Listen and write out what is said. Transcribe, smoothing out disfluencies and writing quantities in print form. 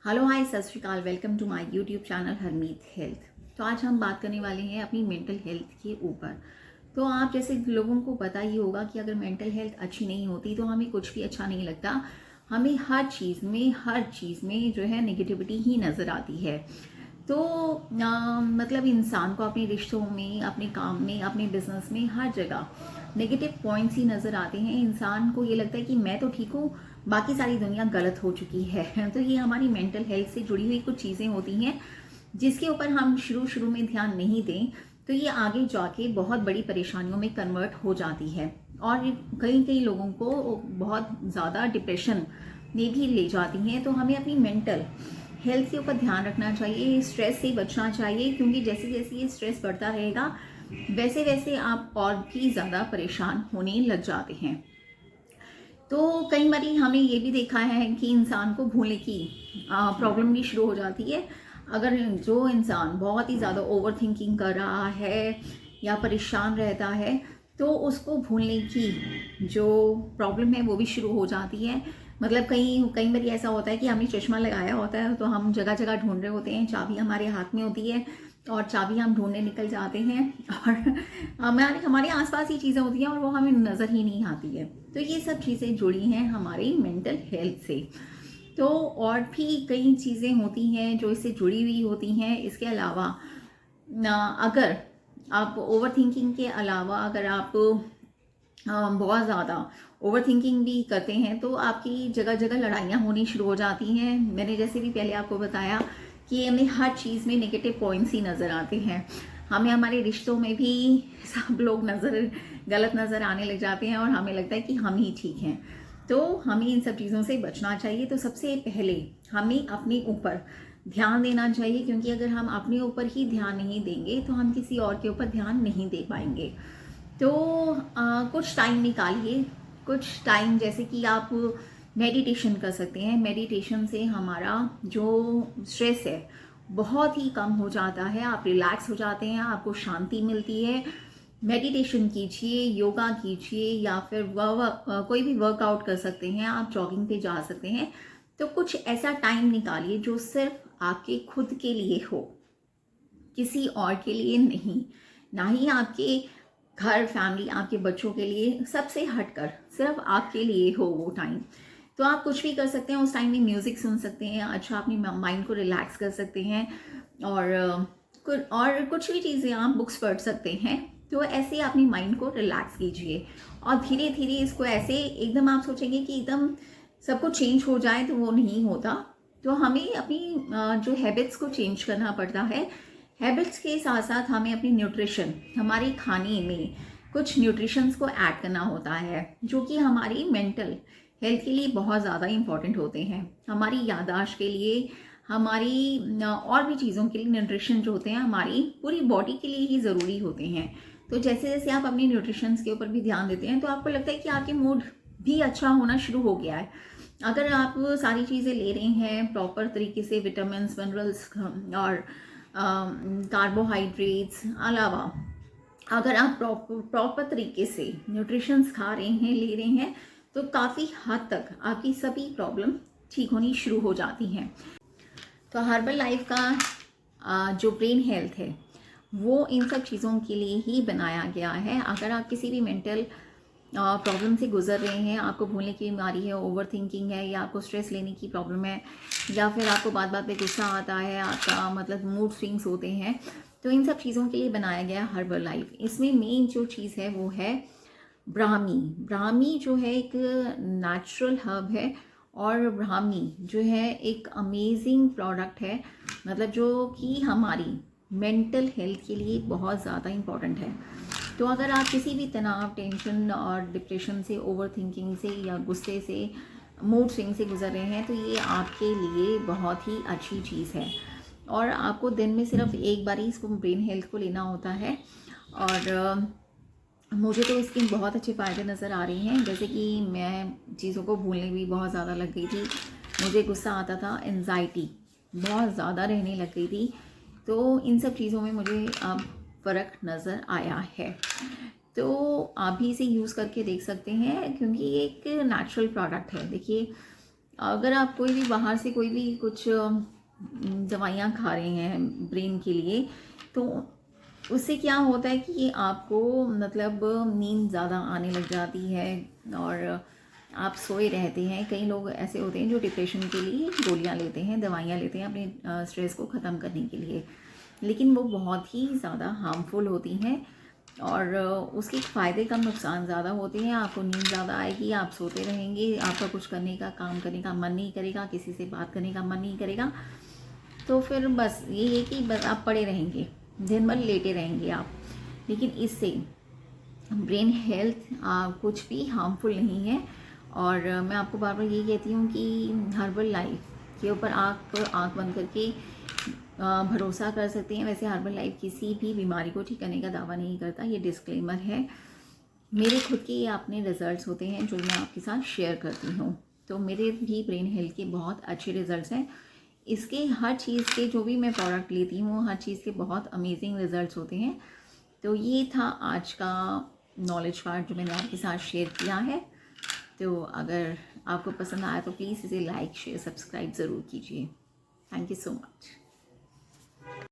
Hello hi Sat Sri Akal, welcome to my YouTube channel Harmeet health. तो आज हम बात करने वाले हैं अपनी मेंटल हेल्थ के ऊपर। तो आप जैसे लोगों को पता ही होगा कि अगर मेंटल हेल्थ अच्छी नहीं होती तो हमें कुछ भी अच्छा नहीं लगता। हमें हर चीज़ में जो है नेगेटिविटी ही नज़र आती है। तो मतलब इंसान को अपने रिश्तों में, अपने काम में, अपने बिजनेस में, हर जगह नेगेटिव पॉइंट्स ही नज़र आते हैं। इंसान को ये लगता है कि मैं तो ठीक हूँ, बाकी सारी दुनिया गलत हो चुकी है। तो ये हमारी मेंटल हेल्थ से जुड़ी हुई कुछ चीज़ें होती हैं जिसके ऊपर हम शुरू में ध्यान नहीं दें तो ये आगे जाके बहुत बड़ी परेशानियों में कन्वर्ट हो जाती है और कई लोगों को बहुत ज़्यादा डिप्रेशन में भी ले जाती हैं। तो हमें अपनी मेंटल हेल्थ के ऊपर ध्यान रखना चाहिए, स्ट्रेस से बचना चाहिए, क्योंकि जैसे जैसे ये स्ट्रेस बढ़ता रहेगा वैसे वैसे आप और भी ज़्यादा परेशान होने लग जाते हैं। तो कई बार हमने ये भी देखा है कि इंसान को भूलने की प्रॉब्लम भी शुरू हो जाती है। अगर जो इंसान बहुत ही ज़्यादा ओवर थिंकिंग कर रहा है या परेशान रहता है तो उसको भूलने की जो प्रॉब्लम है वो भी शुरू हो जाती है। मतलब कई कई बार ऐसा होता है कि हमने चश्मा लगाया होता है तो हम जगह जगह ढूंढ रहे होते हैं, चाबी हमारे हाथ में होती है और चाबी हम ढूंढने निकल जाते हैं और हमारे हमारे आसपास ही चीज़ें होती हैं और वो हमें नज़र ही नहीं आती है। तो ये सब चीज़ें जुड़ी हैं हमारी मेंटल हेल्थ से। तो और भी कई चीज़ें होती हैं जो इससे जुड़ी हुई होती हैं। इसके अलावा अगर आप ओवर थिंकिंग के अलावा अगर आप बहुत ज़्यादा ओवर थिंकिंग भी करते हैं तो आपकी जगह जगह लड़ाइयाँ होनी शुरू हो जाती हैं। मैंने जैसे भी पहले आपको बताया कि हमें हर चीज़ में नेगेटिव पॉइंट्स ही नज़र आते हैं। हमें हमारे रिश्तों में भी सब लोग गलत नज़र आने लग जाते हैं और हमें लगता है कि हम ही ठीक हैं। तो हमें इन सब चीज़ों से बचना चाहिए। तो सबसे पहले हमें अपने ऊपर ध्यान देना चाहिए, क्योंकि अगर हम अपने ऊपर ही ध्यान नहीं देंगे तो हम किसी और के ऊपर ध्यान नहीं दे पाएंगे। तो कुछ टाइम निकालिए, कुछ टाइम जैसे कि आप मेडिटेशन कर सकते हैं। मेडिटेशन से हमारा जो स्ट्रेस है बहुत ही कम हो जाता है, आप रिलैक्स हो जाते हैं, आपको शांति मिलती है। मेडिटेशन कीजिए, योगा कीजिए या फिर कोई भी वर्कआउट कर सकते हैं, आप जॉगिंग पे जा सकते हैं। तो कुछ ऐसा टाइम निकालिए जो सिर्फ आपके खुद के लिए हो, किसी और के लिए नहीं, ना ही आपके घर, फैमिली, आपके बच्चों के लिए, सबसे हटकर सिर्फ आपके लिए हो वो टाइम। तो आप कुछ भी कर सकते हैं उस टाइम में। म्यूज़िक सुन सकते हैं, अच्छा अपनी माइंड को रिलैक्स कर सकते हैं और कुछ भी चीज़ें आप बुक्स पढ़ सकते हैं। तो ऐसे अपनी माइंड को रिलैक्स कीजिए और धीरे धीरे इसको ऐसे एकदम आप सोचेंगे कि एकदम सब कुछ चेंज हो जाए तो वो नहीं होता। तो हमें अपनी जो हैबिट्स को चेंज करना पड़ता है। हैबिट्स के साथ साथ हमें अपनी न्यूट्रिशन, हमारे खाने में कुछ न्यूट्रिशंस को ऐड करना होता है जो कि हमारी मेंटल हेल्थ के लिए बहुत ज़्यादा इंपॉर्टेंट होते हैं। हमारी याददाश्त के लिए, हमारी और भी चीज़ों के लिए न्यूट्रिशन जो होते हैं हमारी पूरी बॉडी के लिए ही ज़रूरी होते हैं। तो जैसे जैसे आप अपनी न्यूट्रिशंस के ऊपर भी ध्यान देते हैं तो आपको लगता है कि आपके मूड भी अच्छा होना शुरू हो गया है। अगर आप सारी चीज़ें ले रहे हैं प्रॉपर तरीके से, विटामिन, मिनरल्स और कार्बोहाइड्रेट्स अलावा अगर आप प्रॉपर तरीके से न्यूट्रिशंस खा रहे हैं, ले रहे हैं, तो काफ़ी हद तक आपकी सभी प्रॉब्लम ठीक होनी शुरू हो जाती हैं। तो हर्बल लाइफ का जो ब्रेन हेल्थ है वो इन सब चीज़ों के लिए ही बनाया गया है। अगर आप किसी भी मेंटल प्रॉब्लम से गुजर रहे हैं, आपको भूलने की बीमारी है, ओवर थिंकिंग है, या आपको स्ट्रेस लेने की प्रॉब्लम है, या फिर आपको बात बात पे गुस्सा आता है, आपका मतलब मूड स्विंग्स होते हैं, तो इन सब चीज़ों के लिए बनाया गया हर्बल लाइफ। इसमें मेन जो चीज़ है वो है ब्राह्मी। ब्राह्मी जो है एक नेचुरल हर्ब है और ब्राह्मी जो है एक अमेजिंग प्रोडक्ट है, मतलब जो कि हमारी मेंटल हेल्थ के लिए बहुत ज़्यादा इम्पॉर्टेंट है। तो अगर आप किसी भी तनाव, टेंशन और डिप्रेशन से, ओवर थिंकिंग से या गुस्से से, मूड स्विंग से गुजर रहे हैं तो ये आपके लिए बहुत ही अच्छी चीज़ है। और आपको दिन में सिर्फ एक बार ही इसको ब्रेन हेल्थ को लेना होता है। और मुझे तो इसके बहुत अच्छे फ़ायदे नज़र आ रहे हैं। जैसे कि मैं चीज़ों को भूलने भी बहुत ज़्यादा लग गई थी, मुझे गुस्सा आता था, एंजाइटी बहुत ज़्यादा रहने लग गई थी। तो इन सब चीज़ों में मुझे अब फ़र्क नज़र आया है। तो आप भी इसे यूज़ करके देख सकते हैं, क्योंकि ये एक नेचुरल प्रोडक्ट है। देखिए अगर आप कोई भी बाहर से कोई भी कुछ दवाइयाँ खा रहे हैं ब्रेन के लिए, तो उससे क्या होता है कि आपको मतलब नींद ज़्यादा आने लग जाती है और आप सोए रहते हैं। कई लोग ऐसे होते हैं जो डिप्रेशन के लिए गोलियाँ लेते हैं, दवाइयाँ लेते हैं अपने स्ट्रेस को ख़त्म करने के लिए, लेकिन वो बहुत ही ज़्यादा हार्मफुल होती हैं और उसके फ़ायदे कम, नुकसान ज़्यादा होते हैं। आपको नींद ज़्यादा आएगी, आप सोते रहेंगे, आपका कुछ करने का, काम करने का मन नहीं करेगा, किसी से बात करने का मन नहीं करेगा। तो फिर बस ये है कि बस आप पड़े रहेंगे, दिन भर लेटे रहेंगे आप। लेकिन इससे ब्रेन हेल्थ कुछ भी हार्मफुल नहीं है। और मैं आपको बार बार ये कहती हूँ कि हर्बल लाइफ के ऊपर आप आँख बंद करके भरोसा कर सकते हैं। वैसे हर्बल लाइफ किसी भी बीमारी को ठीक करने का दावा नहीं करता, ये डिस्क्लेमर है। मेरे खुद के ये अपने रिजल्ट्स होते हैं जो मैं आपके साथ शेयर करती हूँ। तो मेरे भी ब्रेन हेल्थ के बहुत अच्छे रिजल्ट्स हैं। इसके हर चीज़ के जो भी मैं प्रोडक्ट लेती हूँ, हर चीज़ के बहुत अमेजिंग रिजल्ट्स होते हैं। तो ये था आज का नॉलेज पार्ट जो मैंने आपके साथ शेयर किया है। तो अगर आपको पसंद आया तो प्लीज़ इसे लाइक, शेयर, सब्सक्राइब ज़रूर कीजिए। Thank you so much.